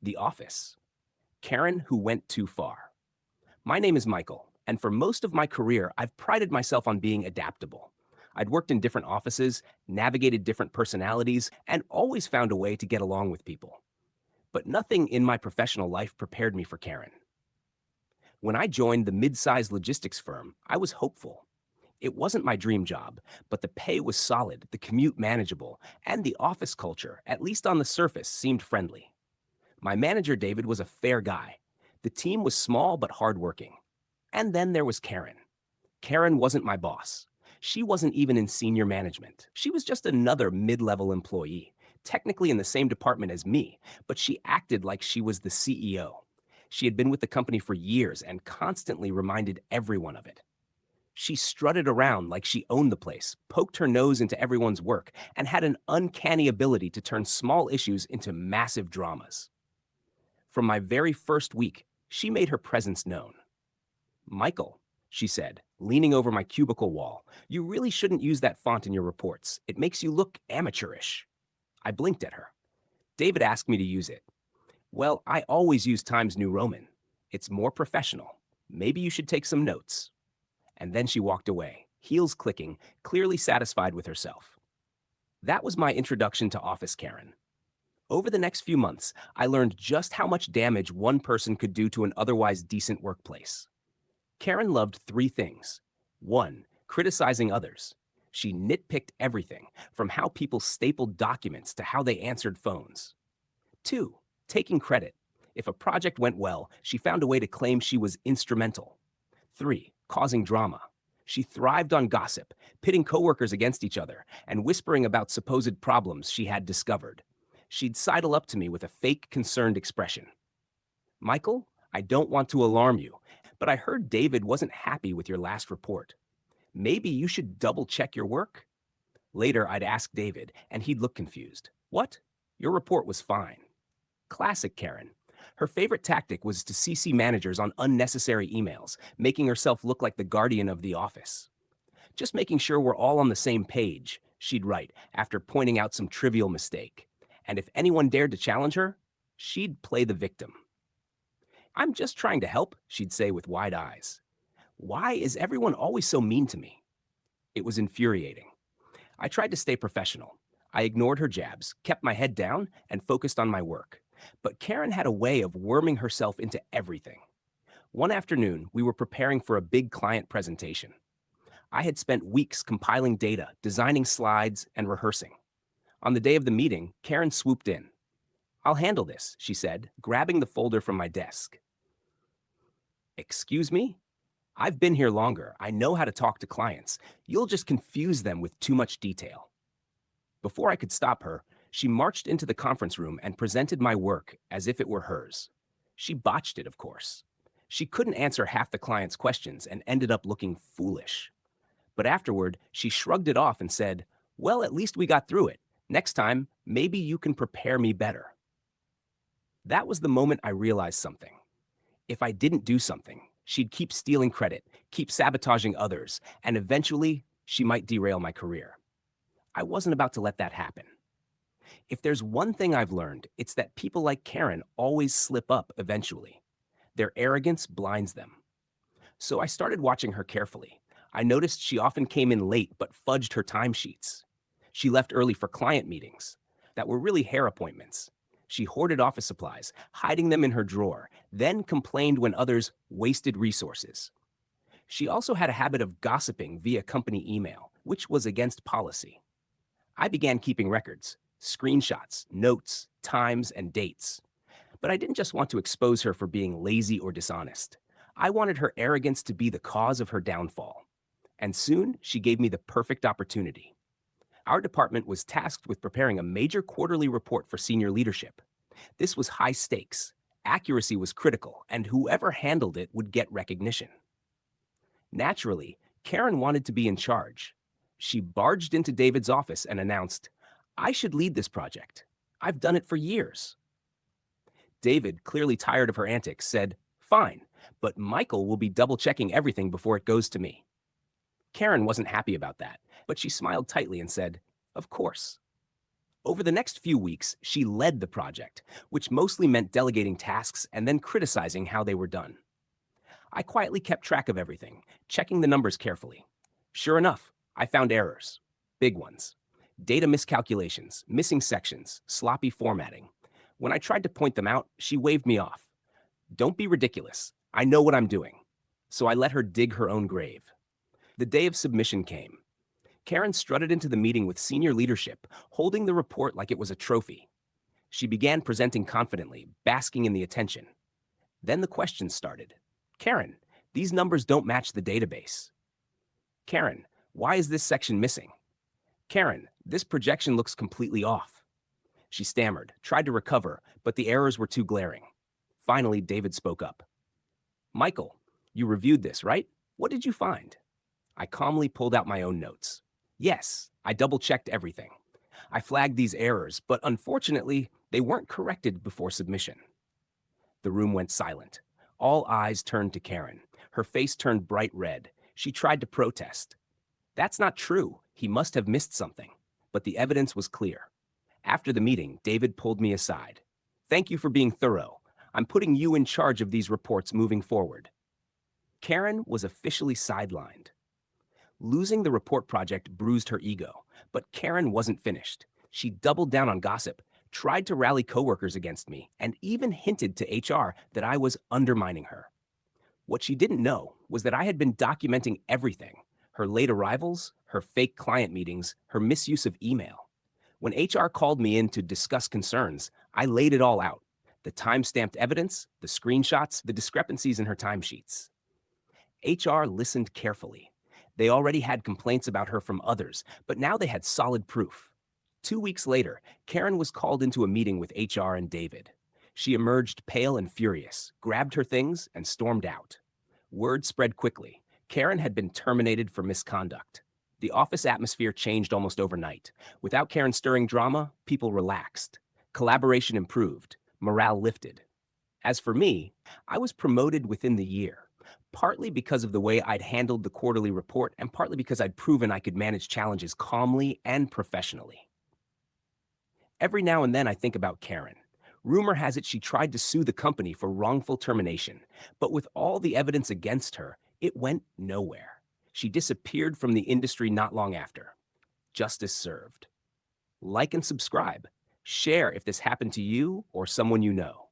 The Office. Karen Who Went Too Far. My name is Michael, and for most of my career, I've prided myself on being adaptable. I'd worked in different offices, navigated different personalities, and always found a way to get along with people. But nothing in my professional life prepared me for Karen. When I joined the mid sized logistics firm, I was hopeful. It wasn't my dream job, but the pay was solid, the commute manageable, and the office culture, at least on the surface, seemed friendly. My manager, David, was a fair guy. The team was small but hardworking. And then there was Karen. Karen wasn't my boss. She wasn't even in senior management. She was just another mid level employee, technically in the same department as me, but she acted like she was the CEO. She had been with the company for years and constantly reminded everyone of it. She strutted around like she owned the place, poked her nose into everyone's work, and had an uncanny ability to turn small issues into massive dramas. From my very first week, she made her presence known. Michael, she said, leaning over my cubicle wall, you really shouldn't use that font in your reports. It makes you look amateurish. I blinked at her. David asked me to use it. Well, I always use Times New Roman. It's more professional. Maybe you should take some notes. And then she walked away, heels clicking, clearly satisfied with herself. That was my introduction to Office Karen. Over the next few months, I learned just how much damage one person could do to an otherwise decent workplace. Karen loved three things. One, criticizing others. She nitpicked everything, from how people stapled documents to how they answered phones. Two, taking credit. If a project went well, she found a way to claim she was instrumental. Three, causing drama. She thrived on gossip, pitting coworkers against each other and whispering about supposed problems she had discovered. She'd sidle up to me with a fake, concerned expression. Michael, I don't want to alarm you, but I heard David wasn't happy with your last report. Maybe you should double check your work? Later, I'd ask David, and he'd look confused. What? Your report was fine. Classic Karen. Her favorite tactic was to CC managers on unnecessary emails, making herself look like the guardian of the office. Just making sure we're all on the same page, she'd write after pointing out some trivial mistake. And if anyone dared to challenge her, she'd play the victim. I'm just trying to help, she'd say with wide eyes. Why is everyone always so mean to me? It was infuriating. I tried to stay professional. I ignored her jabs, kept my head down, and focused on my work. But Karen had a way of worming herself into everything. One afternoon, we were preparing for a big client presentation. I had spent weeks compiling data, designing slides, and rehearsing. On the day of the meeting, Karen swooped in. I'll handle this, she said, grabbing the folder from my desk. Excuse me? I've been here longer. I know how to talk to clients. You'll just confuse them with too much detail. Before I could stop her, she marched into the conference room and presented my work as if it were hers. She botched it, of course. She couldn't answer half the client's questions and ended up looking foolish. But afterward, she shrugged it off and said, well, at least we got through it. Next time, maybe you can prepare me better. That was the moment I realized something. If I didn't do something, she'd keep stealing credit, keep sabotaging others, and eventually, she might derail my career. I wasn't about to let that happen. If there's one thing I've learned, it's that people like Karen always slip up eventually. Their arrogance blinds them. So I started watching her carefully. I noticed she often came in late but fudged her timesheets. She left early for client meetings that were really hair appointments. She hoarded office supplies, hiding them in her drawer, then complained when others wasted resources. She also had a habit of gossiping via company email, which was against policy. I began keeping records, screenshots, notes, times, and dates. But I didn't just want to expose her for being lazy or dishonest. I wanted her arrogance to be the cause of her downfall. And soon, she gave me the perfect opportunity. Our department was tasked with preparing a major quarterly report for senior leadership. This was high stakes. Accuracy was critical, and whoever handled it would get recognition. Naturally, Karen wanted to be in charge. She barged into David's office and announced, I should lead this project. I've done it for years. David, clearly tired of her antics, said, fine, but Michael will be double-checking everything before it goes to me. Karen wasn't happy about that, but she smiled tightly and said, of course. Over the next few weeks, she led the project, which mostly meant delegating tasks and then criticizing how they were done. I quietly kept track of everything, checking the numbers carefully. Sure enough, I found errors. Big ones. Data miscalculations, missing sections, sloppy formatting. When I tried to point them out, she waved me off. Don't be ridiculous. I know what I'm doing. So I let her dig her own grave. The day of submission came. Karen strutted into the meeting with senior leadership, holding the report like it was a trophy. She began presenting confidently, basking in the attention. Then the questions started. Karen, these numbers don't match the database. Karen, why is this section missing? Karen, this projection looks completely off. She stammered, tried to recover, but the errors were too glaring. Finally, David spoke up. Michael, you reviewed this, right? What did you find? I calmly pulled out my own notes. Yes, I double-checked everything. I flagged these errors, but unfortunately, they weren't corrected before submission. The room went silent. All eyes turned to Karen. Her face turned bright red. She tried to protest. That's not true. He must have missed something. But the evidence was clear. After the meeting, David pulled me aside. Thank you for being thorough. I'm putting you in charge of these reports moving forward. Karen was officially sidelined. Losing the report project bruised her ego, but Karen wasn't finished. She doubled down on gossip, tried to rally coworkers against me, and even hinted to HR that I was undermining her. What she didn't know was that I had been documenting everything: her late arrivals, her fake client meetings, her misuse of email. When HR called me in to discuss concerns, I laid it all out: the time-stamped evidence, the screenshots, the discrepancies in her timesheets. HR listened carefully. They already had complaints about her from others, but now they had solid proof. 2 weeks later, Karen was called into a meeting with HR and David. She emerged pale and furious, grabbed her things, and stormed out. Word spread quickly. Karen had been terminated for misconduct. The office atmosphere changed almost overnight. Without Karen stirring drama, people relaxed. Collaboration improved. Morale lifted. As for me, I was promoted within the year, partly because of the way I'd handled the quarterly report and partly because I'd proven I could manage challenges calmly and professionally. Every now and then I think about Karen. Rumor has it she tried to sue the company for wrongful termination, but with all the evidence against her, it went nowhere. She disappeared from the industry not long after. Justice served. Like and subscribe. Share if this happened to you or someone you know.